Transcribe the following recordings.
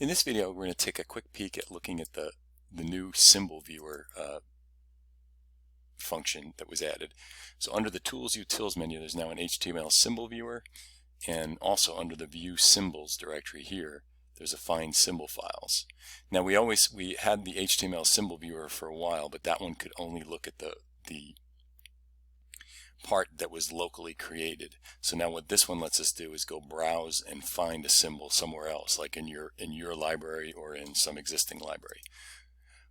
In this video, we're going to take a quick peek at looking at the new symbol viewer function that was added. So under the Tools Utils menu, there's now an HTML symbol viewer, and also under the View Symbols directory here, there's a Find Symbol Files. Now we had the HTML symbol viewer for a while, but that one could only look at the part that was locally created. So now what this one lets us do is go browse and find a symbol somewhere else, like in your library or in some existing library.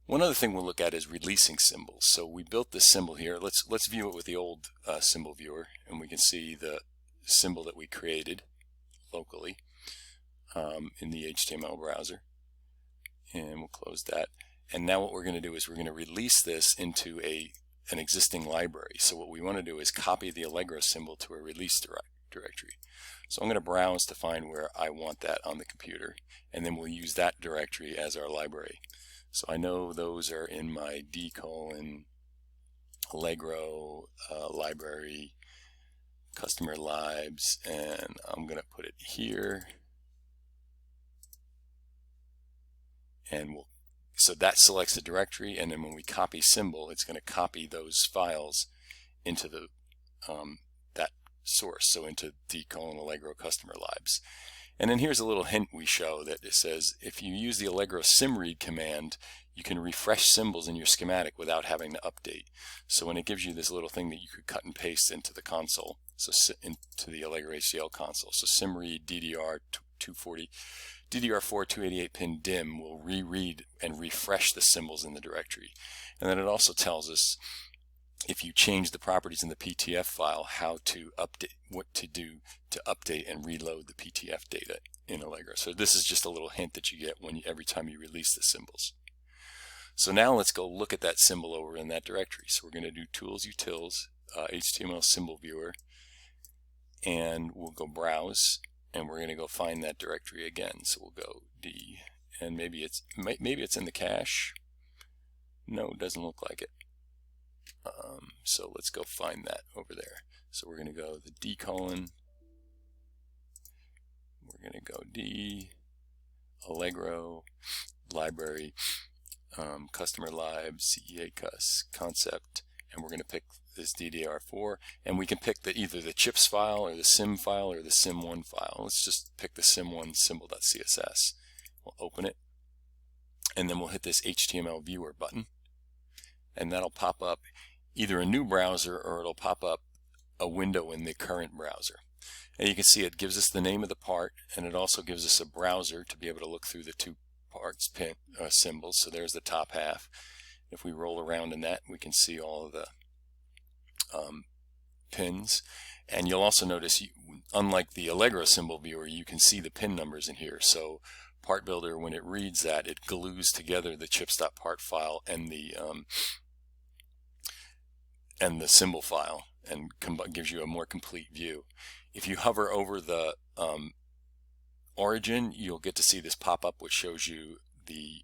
One other thing we'll look at is releasing symbols. So we built this symbol here. Let's view it with the old symbol viewer, and we can see the symbol that we created locally in the HTML browser. And we'll close that. And now what we're going to do is we're going to release this into an existing library. So what we want to do is copy the Allegro symbol to a release directory. So I'm going to browse to find where I want that on the computer, and then we'll use that directory as our library. So I know those are in my Allegro library, customer libs, and I'm going to put it here. And so that selects the directory, and then when we copy symbol, it's going to copy those files into the that source, so into Allegro customer libs. And then here's a little hint we show that it says if you use the Allegro SymRead command, you can refresh symbols in your schematic without having to update. So when it gives you this little thing that you could cut and paste into the console, so into the AllegroHDL console. So SymRead DDR4 288 pin DIM will reread and refresh the symbols in the directory. And then it also tells us if you change the properties in the PTF file, how to update, what to do to update and reload the PTF data in Allegro. So this is just a little hint that you get every time you release the symbols. So now let's go look at that symbol over in that directory. So we're going to do Tools Utils, HTML symbol viewer, and we'll go browse, and we're going to go find that directory again. So we'll go D, and maybe it's in the cache. No, it doesn't look like it. So let's go find that over there. So we're going to go the D colon. We're going to go D, Allegro, library, customer libs, CEACUS, concept, and we're going to pick this DDR4, and we can pick either the chips file or the sim file or the sim1 file. Let's just pick the sim1 symbol.css. We'll open it, and then we'll hit this HTML viewer button, and that'll pop up either a new browser or it'll pop up a window in the current browser. And you can see it gives us the name of the part, and it also gives us a browser to be able to look through the two parts symbols. So there's the top half. If we roll around in that, we can see all of the pins. And you'll also notice, unlike the Allegro symbol viewer, you can see the pin numbers in here. So Part Builder, when it reads that, it glues together the chips.part file and the symbol file, and gives you a more complete view. If you hover over the origin, you'll get to see this pop up which shows you the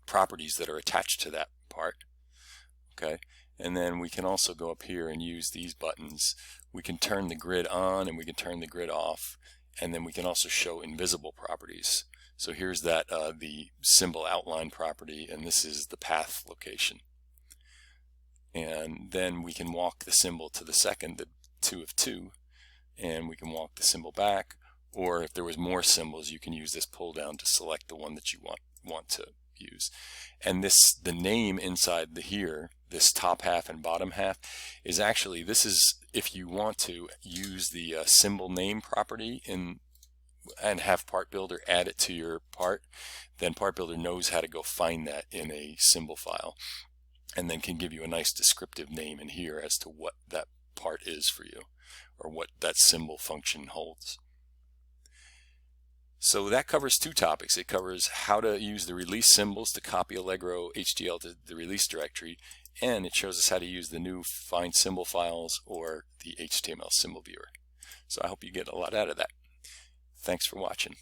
properties that are attached to that part. Okay, and then we can also go up here and use these buttons. We can turn the grid on and we can turn the grid off, and then we can also show invisible properties. So here's that the symbol outline property, and this is the path location. And then we can walk the symbol to the second, the 2 of 2, and we can walk the symbol back, or if there was more symbols, you can use this pull down to select the one that you want to use. And the name inside this top half and bottom half is actually, this is if you want to use the symbol name property and have Part Builder add it to your part, then Part Builder knows how to go find that in a symbol file, and then can give you a nice descriptive name in here as to what that part is for you, or what that symbol function holds. So that covers two topics. It covers how to use the release symbols to copy AllegroHDL to the release directory, and it shows us how to use the new Find Symbol Files or the HTML symbol viewer. So I hope you get a lot out of that. Thanks for watching.